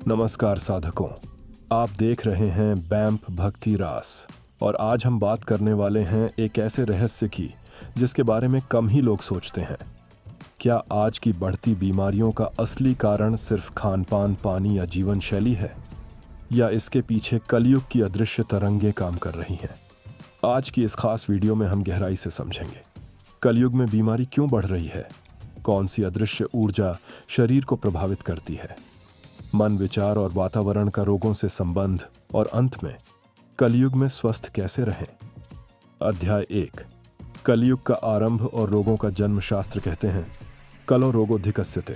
नमस्कार साधकों, आप देख रहे हैं बैंप भक्ति रास। और आज हम बात करने वाले हैं एक ऐसे रहस्य की जिसके बारे में कम ही लोग सोचते हैं। क्या आज की बढ़ती बीमारियों का असली कारण सिर्फ खान पान, पानी या जीवन शैली है, या इसके पीछे कलयुग की अदृश्य तरंगें काम कर रही हैं? आज की इस खास वीडियो में हम गहराई से समझेंगे कलयुग में बीमारी क्यों बढ़ रही है, कौन सी अदृश्य ऊर्जा शरीर को प्रभावित करती है, मन, विचार और वातावरण का रोगों से संबंध, और अंत में कलयुग में स्वस्थ कैसे रहें। अध्याय 1, कलयुग का आरंभ और रोगों का जन्म। शास्त्र कहते हैं कलो रोगोधिकस्यते,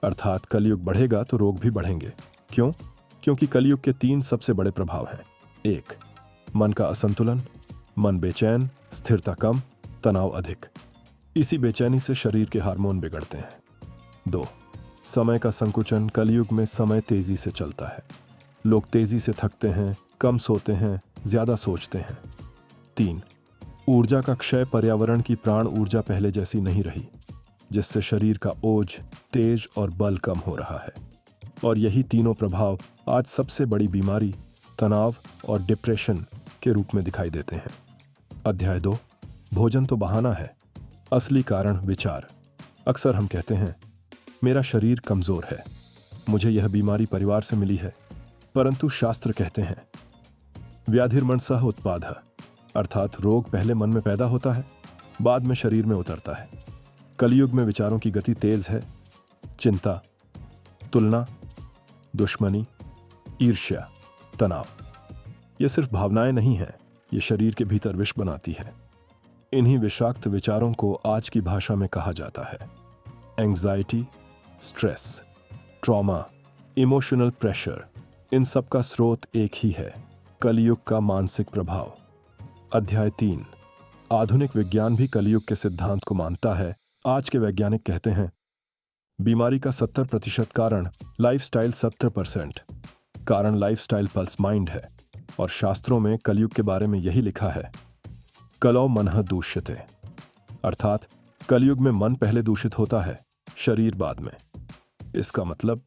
अर्थात कलयुग बढ़ेगा तो रोग भी बढ़ेंगे। क्यों? क्योंकि कलयुग के 3 सबसे बड़े प्रभाव हैं। 1, मन का असंतुलन, मन बेचैन, स्थिरता कम, तनाव अधिक। इसी बेचैनी से शरीर के हार्मोन बिगड़ते हैं। 2, समय का संकुचन। कलयुग में समय तेजी से चलता है, लोग तेजी से थकते हैं, कम सोते हैं, ज्यादा सोचते हैं। 3, ऊर्जा का क्षय। पर्यावरण की प्राण ऊर्जा पहले जैसी नहीं रही, जिससे शरीर का ओज, तेज और बल कम हो रहा है। और यही तीनों प्रभाव आज सबसे बड़ी बीमारी, तनाव और डिप्रेशन के रूप में दिखाई देते हैं। अध्याय 2, भोजन तो बहाना है, असली कारण विचार। अक्सर हम कहते हैं मेरा शरीर कमजोर है, मुझे यह बीमारी परिवार से मिली है, परंतु शास्त्र कहते हैं व्याधिर्मनसः उत्पादः, अर्थात रोग पहले मन में पैदा होता है, बाद में शरीर में उतरता है। कलयुग में विचारों की गति तेज है। चिंता, तुलना, दुश्मनी, ईर्ष्या, तनाव, ये सिर्फ भावनाएं नहीं हैं, ये शरीर के भीतर विष बनाती है। इन्हीं विषाक्त विचारों को आज की भाषा में कहा जाता है anxiety, stress, trauma, emotional pressure. इन सब का स्रोत एक ही है, कलयुग का मानसिक प्रभाव। अध्याय 3, आधुनिक विज्ञान भी कलयुग के सिद्धांत को मानता है। आज के वैज्ञानिक कहते हैं बीमारी का 70% कारण लाइफस्टाइल, 70% कारण लाइफस्टाइल पल्स माइंड है। और शास्त्रों में कलयुग के बारे में यही लिखा है कलौ मनः दूष्यते, अर्थात कलयुग में मन पहले दूषित होता है, शरीर बाद में। इसका मतलब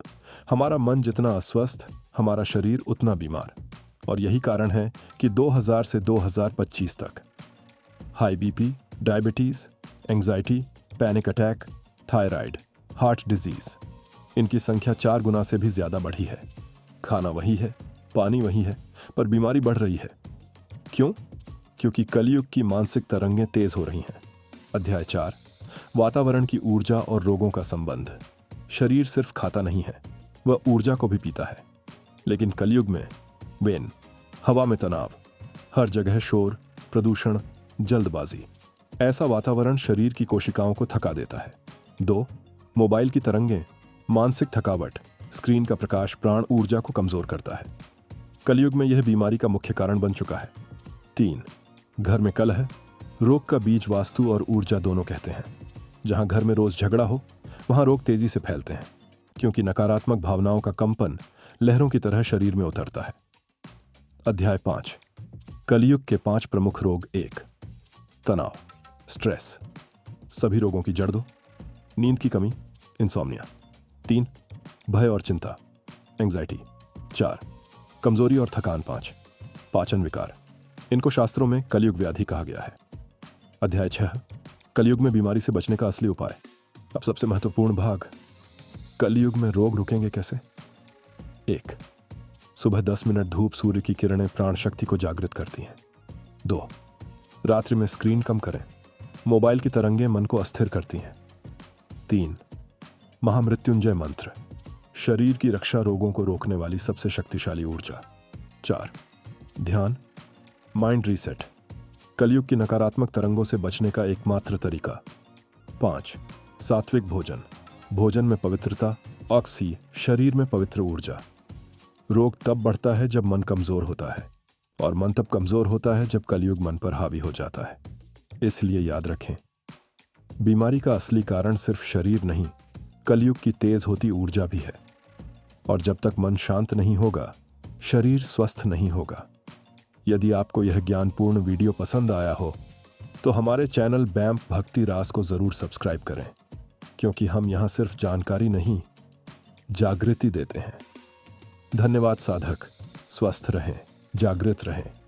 हमारा मन जितना अस्वस्थ, हमारा शरीर उतना बीमार। और यही कारण है कि 2000 से 2025 तक high BP, diabetes, anxiety, panic attack, thyroid, heart disease, इनकी संख्या 4 गुना से भी ज्यादा बढ़ी है। खाना वही है, पानी वही है, पर बीमारी बढ़ रही है। क्यों? क्योंकि कलयुग की मानसिक तरंगें तेज हो रही हैं। अध्याय 4, वातावरण की ऊर्जा और रोगों का संबंध। शरीर सिर्फ खाता नहीं है, वह ऊर्जा को भी पीता है। लेकिन कलयुग में वेन, हवा में तनाव, हर जगह शोर, प्रदूषण, जल्दबाजी, ऐसा वातावरण शरीर की कोशिकाओं को थका देता है। 2, मोबाइल की तरंगें, मानसिक थकावट, स्क्रीन का प्रकाश प्राण ऊर्जा को कमजोर करता है। कलयुग में यह बीमारी का मुख्य कारण बन चुका है। 3, घर में कलह। रोग का बीज वास्तु और ऊर्जा दोनों कहते हैं। जहां घर में रोज झगड़ा हो, वहां रोग तेजी से फैलते हैं, क्योंकि नकारात्मक भावनाओं का कंपन लहरों की तरह शरीर में उतरता है। अध्याय 5, कलयुग के 5 प्रमुख रोग। 1, तनाव, स्ट्रेस, सभी रोगों की जड़ दो। नींद की कमी, इंसोम्निया। 3, भय और चिंता, एंग्जाइटी। 4, कमजोरी और थकान। 5, पाचन विकार। इनको शास्त्रों में कलयुग व्याधि कहा गया है। अध्याय 6, कलयुग में बीमारी से बचने का असली उपाय। अब सबसे महत्वपूर्ण भाग, कलयुग में रोग रुकेंगे कैसे। 1, सुबह 10 मिनट धूप, सूर्य की किरणें प्राण शक्ति को जागृत करती हैं। 2, रात्रि में स्क्रीन कम करें, मोबाइल की तरंगें मन को अस्थिर करती हैं। 3, महामृत्युंजय मंत्र, शरीर की रक्षा, रोगों को रोकने वाली सबसे शक्तिशाली ऊर्जा। 4, ध्यान, माइंड रीसेट, कलयुग की नकारात्मक तरंगों से बचने का एकमात्र तरीका। 5, सात्विक भोजन, भोजन में पवित्रता, ऑक्सी, शरीर में पवित्र ऊर्जा। रोग तब बढ़ता है जब मन कमजोर होता है, और मन तब कमजोर होता है जब कलयुग मन पर हावी हो जाता है। इसलिए याद रखें, बीमारी का असली कारण सिर्फ शरीर नहीं, कलयुग की तेज होती ऊर्जा भी है। और जब तक मन शांत नहीं होगा, शरीर स्वस्थ नहीं होगा। यदि आपको यह ज्ञानपूर्ण वीडियो पसंद आया हो तो हमारे चैनल बैंप भक्ति रास को जरूर सब्सक्राइब करें, क्योंकि हम यहाँ सिर्फ जानकारी नहीं, जागृति देते हैं। धन्यवाद साधक। स्वस्थ रहें, जागृत रहें।